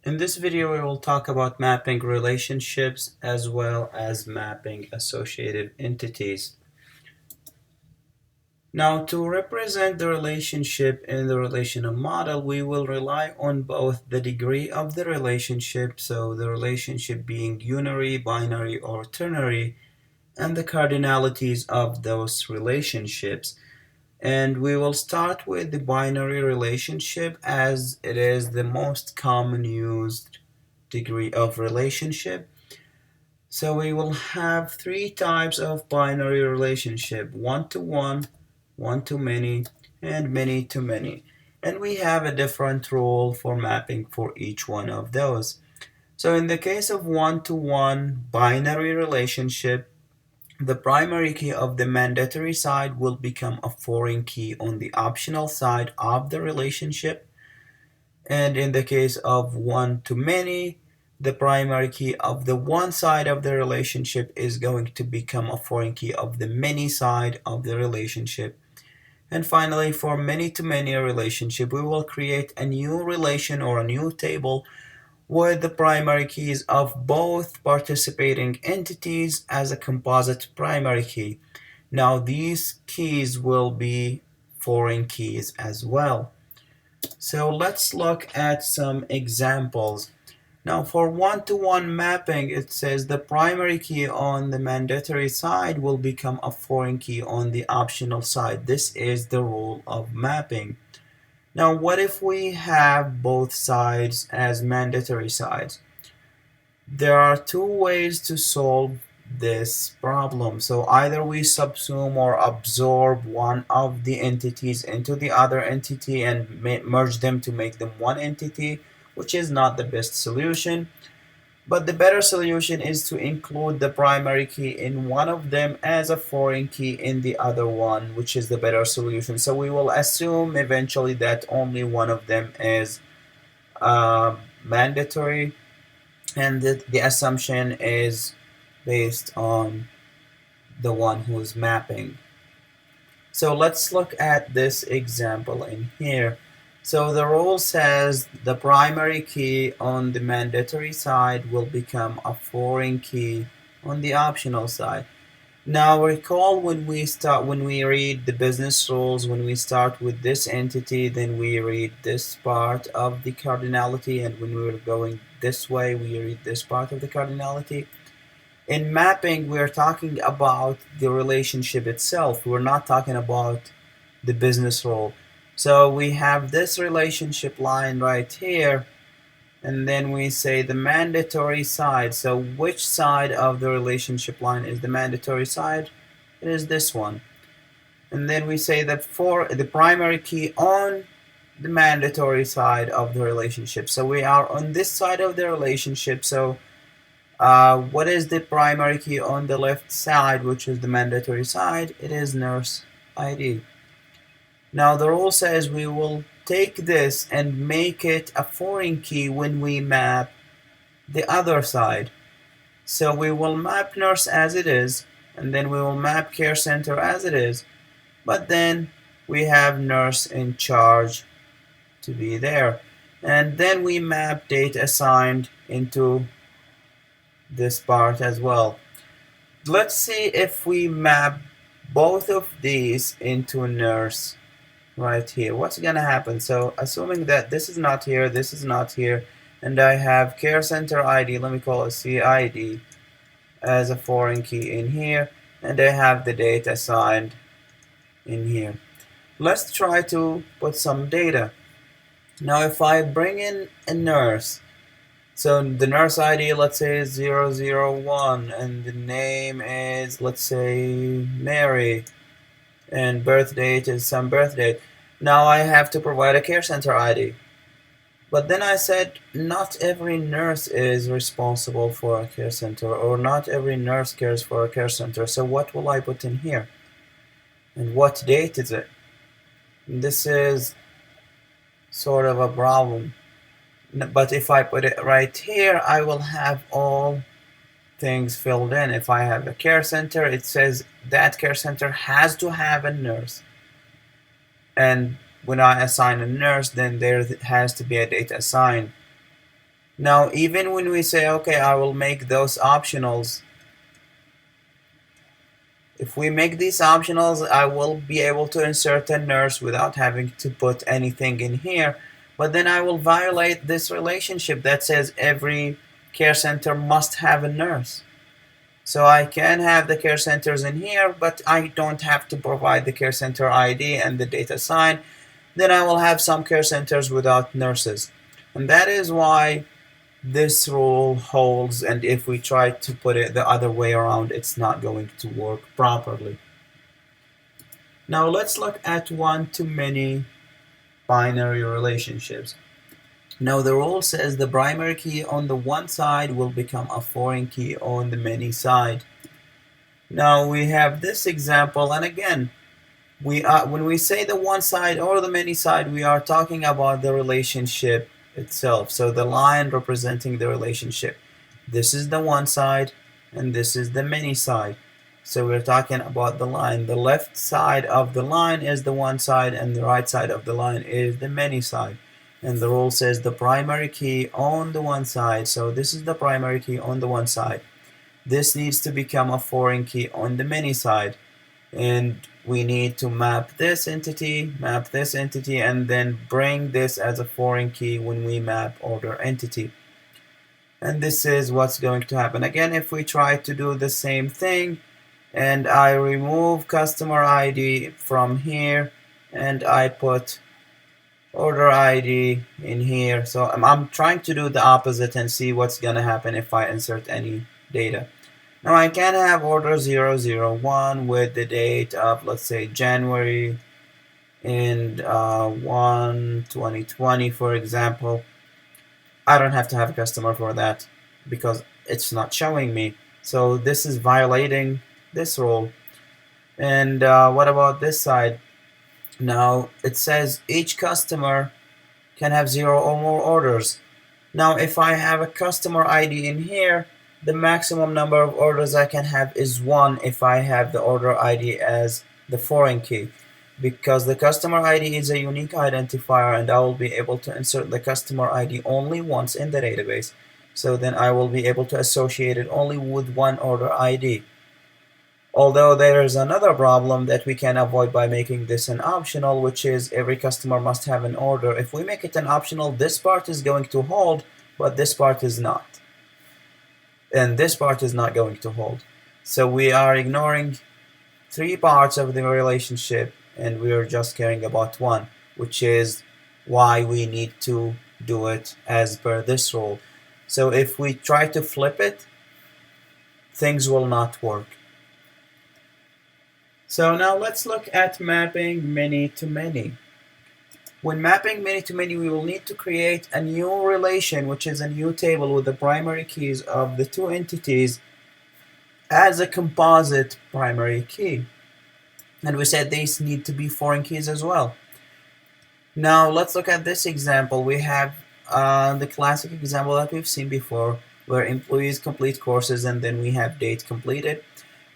In this video, we will talk about mapping relationships as well as mapping associative entities. Now, to represent the relationship in the relational model, we will rely on both the degree of the relationship, so the relationship being unary, binary, or ternary, and the cardinalities of those relationships. And we will start with the binary relationship as it is the most common used degree of relationship. So we will have three types of binary relationship: one-to-one, one-to-many, and many-to-many. And we have a different rule for mapping for each one of those. So in the case of one-to-one binary relationship, the primary key of the mandatory side will become a foreign key on the optional side of the relationship. And in the case of one-to-many, the primary key of the one side of the relationship is going to become a foreign key of the many side of the relationship. And finally, for many-to-many relationship, we will create a new relation or a new table with the primary keys of both participating entities as a composite primary key. Now these keys will be foreign keys as well. So let's look at some examples. Now for one-to-one mapping, it says the primary key on the mandatory side will become a foreign key on the optional side. This is the rule of mapping. Now what if we have both sides as mandatory sides? There are two ways to solve this problem. So either we subsume or absorb one of the entities into the other entity and merge them to make them one entity, which is not the best solution. But the better solution is to include the primary key in one of them as a foreign key in the other one, which is the better solution. So we will assume eventually that only one of them is mandatory, and the assumption is based on the one who's mapping. So let's look at this example in here. So the rule says the primary key on the mandatory side will become a foreign key on the optional side. Now recall when we read the business rules, when we start with this entity, then we read this part of the cardinality, and when we're going this way, we read this part of the cardinality. In mapping, we're talking about the relationship itself. We're not talking about the business rule. So we have this relationship line right here, and then we say the mandatory side. So which side of the relationship line is the mandatory side? It is this one. And then we say that for the primary key on the mandatory side of the relationship. So we are on this side of the relationship. So what is the primary key on the left side, which is the mandatory side? It is nurse ID. Now the rule says we will take this and make it a foreign key when we map the other side. So we will map nurse as it is, and then we will map care center as it is, but then we have nurse in charge to be there. And then we map date assigned into this part as well. Let's see if we map both of these into nurse right here. What's gonna happen? So assuming that this is not here, this is not here, and I have care center ID, let me call it CID, as a foreign key in here, and I have the date assigned in here. Let's try to put some data. Now if I bring in a nurse, so the nurse ID, let's say, is 001, and the name is, let's say, Mary, and birth date is some birth date. Now I have to provide a care center ID. But then I said not every nurse is responsible for a care center, or not every nurse cares for a care center. So what will I put in here? And what date is it? This is sort of a problem. But if I put it right here, I will have all things filled in. If I have a care center, it says that care center has to have a nurse. And when I assign a nurse, then there has to be a date assigned. Now, even when we say, okay, I will make those optionals, if we make these optionals, I will be able to insert a nurse without having to put anything in here. But then I will violate this relationship that says every care center must have a nurse. So I can have the care centers in here, but I don't have to provide the care center ID and the data sign. Then I will have some care centers without nurses. And that is why this rule holds, and if we try to put it the other way around, it's not going to work properly. Now let's look at one-to-many binary relationships. Now the rule says the primary key on the one side will become a foreign key on the many side. Now we have this example, and again, when we say the one side or the many side, we are talking about the relationship itself. So the line representing the relationship. This is the one side, and this is the many side. So we're talking about the line. The left side of the line is the one side, and the right side of the line is the many side. And the rule says the primary key on the one side. So this is the primary key on the one side. This needs to become a foreign key on the many side. And we need to map this entity, and then bring this as a foreign key when we map order entity. And this is what's going to happen. Again, if we try to do the same thing, and I remove customer ID from here, and I put order ID in here. So I'm trying to do the opposite and see what's going to happen if I insert any data. Now I can have order 001 with the date of, let's say, January and 2020, for example. I don't have to have a customer for that because it's not showing me. So this is violating this rule. And what about this side? Now it says each customer can have 0 or more orders. Now if I have a customer ID in here, the maximum number of orders I can have is 1 if I have the order ID as the foreign key, because the customer ID is a unique identifier, and I will be able to insert the customer ID only once in the database. So then I will be able to associate it only with one order ID. Although there is another problem that we can avoid by making this an optional, which is every customer must have an order. If we make it an optional, this part is going to hold, but this part is not. And this part is not going to hold. So we are ignoring 3 parts of the relationship, and we are just caring about 1, which is why we need to do it as per this rule. So if we try to flip it, things will not work. So now let's look at mapping many-to-many. When mapping many-to-many, we will need to create a new relation, which is a new table with the primary keys of the 2 entities as a composite primary key. And we said these need to be foreign keys as well. Now let's look at this example. We have the classic example that we've seen before, where employees complete courses and then we have date completed.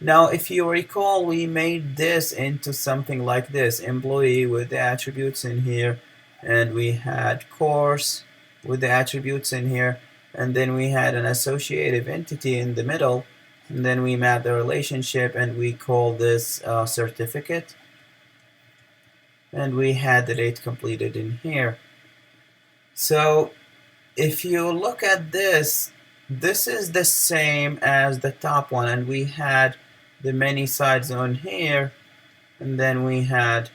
Now if you recall, we made this into something like this: employee with the attributes in here, and we had course with the attributes in here, and then we had an associative entity in the middle, and then we map the relationship and we call this certificate, and we had the date completed in here. So if you look at this, this is the same as the top one, and we had the many sides on here, and then we had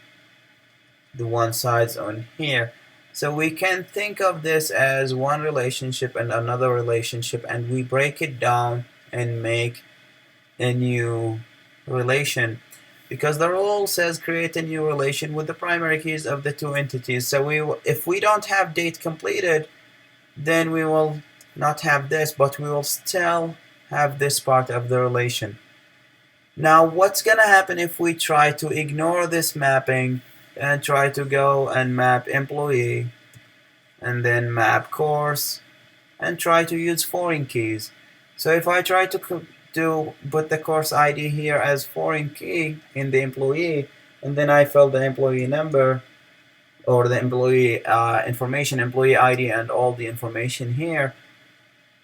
the one sides on here. So we can think of this as one relationship and another relationship, and we break it down and make a new relation, because the rule says create a new relation with the primary keys of the 2 entities. So if we don't have date completed, then we will not have this, but we will still have this part of the relation. Now what's gonna happen if we try to ignore this mapping and try to go and map employee and then map course and try to use foreign keys? So if I try to put the course ID here as foreign key in the employee, and then I fill the employee number or the employee information, employee ID, and all the information here,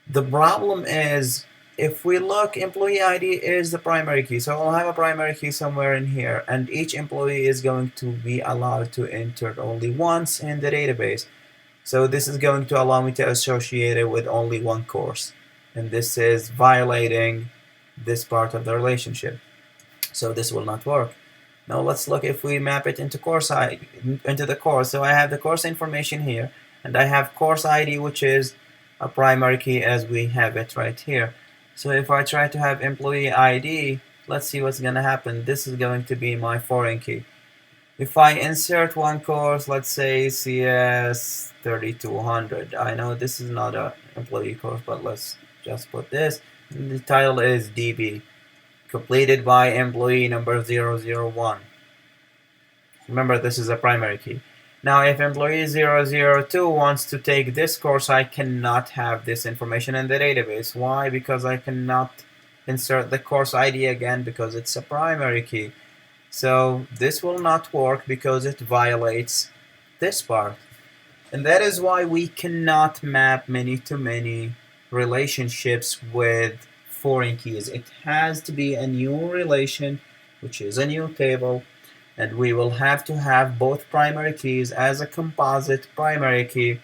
The problem is, if we look, employee ID is the primary key. So I'll have a primary key somewhere in here, and each employee is going to be allowed to enter only once in the database. So this is going to allow me to associate it with only one course. And this is violating this part of the relationship. So this will not work. Now let's look if we map it into into the course. So I have the course information here, and I have course ID, which is a primary key as we have it right here. So if I try to have employee ID, let's see what's going to happen. This is going to be my foreign key. If I insert one course, let's say CS 3200, I know this is not an employee course, but let's just put this. And the title is DB, completed by employee number 001. Remember, this is a primary key. Now, if employee 002 wants to take this course, I cannot have this information in the database. Why? Because I cannot insert the course ID again because it's a primary key. So this will not work because it violates this part. And that is why we cannot map many-to-many relationships with foreign keys. It has to be a new relation, which is a new table, and we will have to have both primary keys as a composite primary key.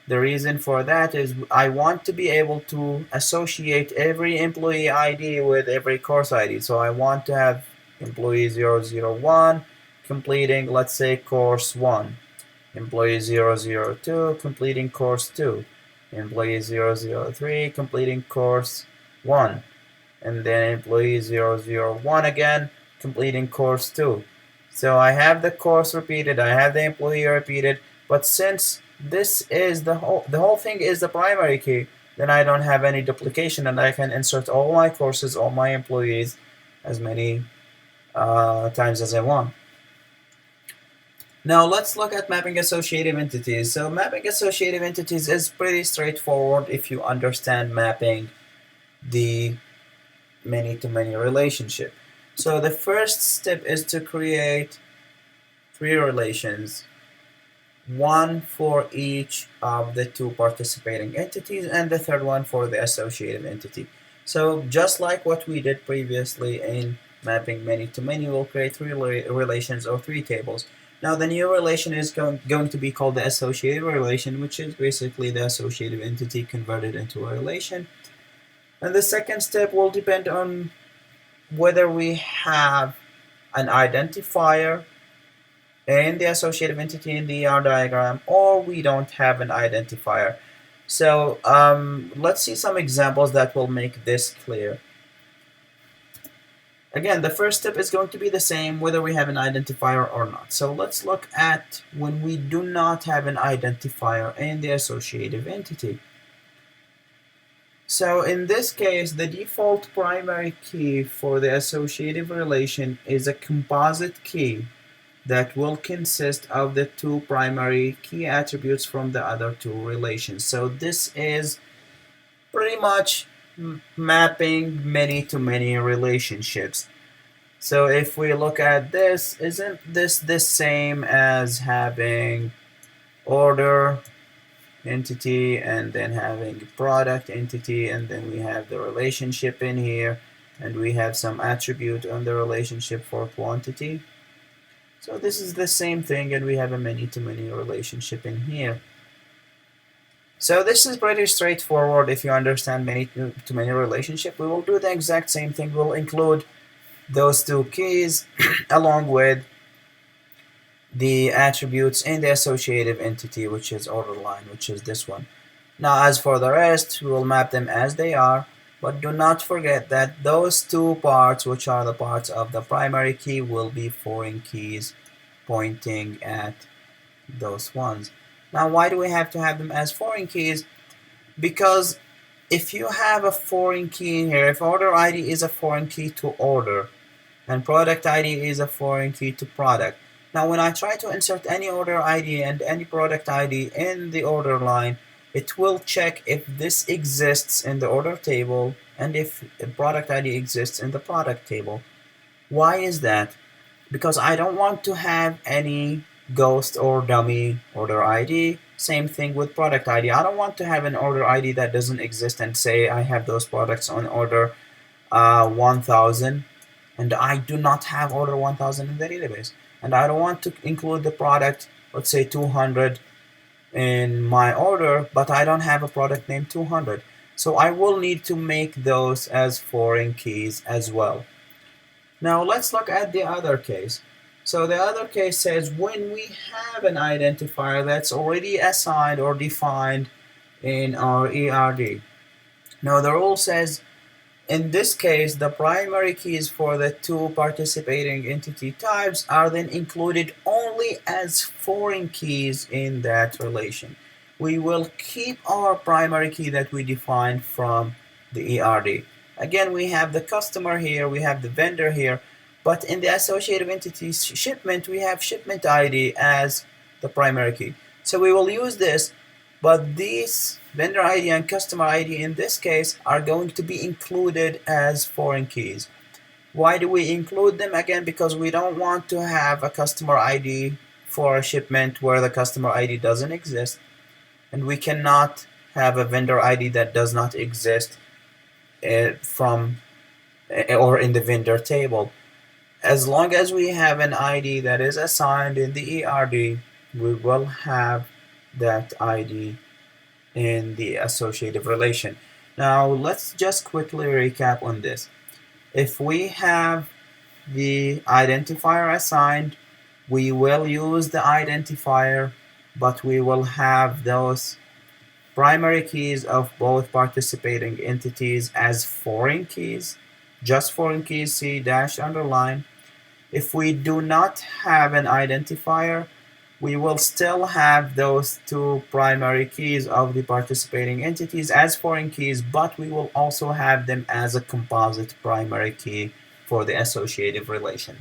The reason for that is I want to be able to associate every employee ID with every course ID. So I want to have employee 001 completing, let's say, course 1. Employee 002 completing course 2. Employee 003 completing course 1. And then employee 001 again completing course 2. So I have the course repeated, I have the employee repeated, but since this is the whole thing is the primary key, then I don't have any duplication, and I can insert all my courses, all my employees, as many times as I want. Now let's look at mapping associative entities. So mapping associative entities is pretty straightforward if you understand mapping the many-to-many relationship. So the first step is to create 3 relations, one for each of the 2 participating entities, and the third one for the associative entity. So just like what we did previously in mapping many-to-many, we'll create 3 relations or 3 tables. Now the new relation is going to be called the associative relation, which is basically the associative entity converted into a relation. And the second step will depend on whether we have an identifier in the associative entity in the ER diagram, or we don't have an identifier. So let's see some examples that will make this clear. Again, the first step is going to be the same whether we have an identifier or not. So let's look at when we do not have an identifier in the associative entity. So in this case, the default primary key for the associative relation is a composite key that will consist of the 2 primary key attributes from the other 2 relations. So this is pretty much mapping many-to-many relationships. So if we look at this, isn't this the same as having order entity and then having product entity, and then we have the relationship in here, and we have some attribute on the relationship for quantity? So this is the same thing, and we have a many-to-many relationship in here. So this is pretty straightforward if you understand many-to-many relationship. We will do the exact same thing. We'll include those 2 keys along with the attributes in the associative entity, which is order line, which is this one. Now as for the rest, we will map them as they are, but do not forget that those 2 parts, which are the parts of the primary key, will be foreign keys pointing at those ones. Now why do we have to have them as foreign keys? Because if you have a foreign key in here, if order ID is a foreign key to order, and product ID is a foreign key to product. Now when I try to insert any order ID and any product ID in the order line, it will check if this exists in the order table and if the product ID exists in the product table. Why is that? Because I don't want to have any ghost or dummy order ID, Same thing with product ID. I don't want to have an order ID that doesn't exist and say I have those products on order 1000 and I do not have order 1000 in the database. And I don't want to include the product, let's say 200 in my order, but I don't have a product named 200. So I will need to make those as foreign keys as well. Now let's look at the other case. So the other case says when we have an identifier that's already assigned or defined in our ERD. Now the rule says in this case, the primary keys for the two participating entity types are then included only as foreign keys in that relation. We will keep our primary key that we defined from the ERD. Again, we have the customer here, we have the vendor here, but in the associative entities shipment, we have shipment ID as the primary key. So we will use this, but these vendor ID and customer ID in this case are going to be included as foreign keys. Why do we include them? Again, because we don't want to have a customer ID for a shipment where the customer ID doesn't exist, and we cannot have a vendor ID that does not exist from or in the vendor table. As long as we have an ID that is assigned in the ERD, we will have that ID in the associative relation. Now let's just quickly recap on this. If we have the identifier assigned, we will use the identifier, but we will have those primary keys of both participating entities as foreign keys, just foreign keys, C dash underline. If we do not have an identifier, we will still have those two primary keys of the participating entities as foreign keys, but we will also have them as a composite primary key for the associative relation.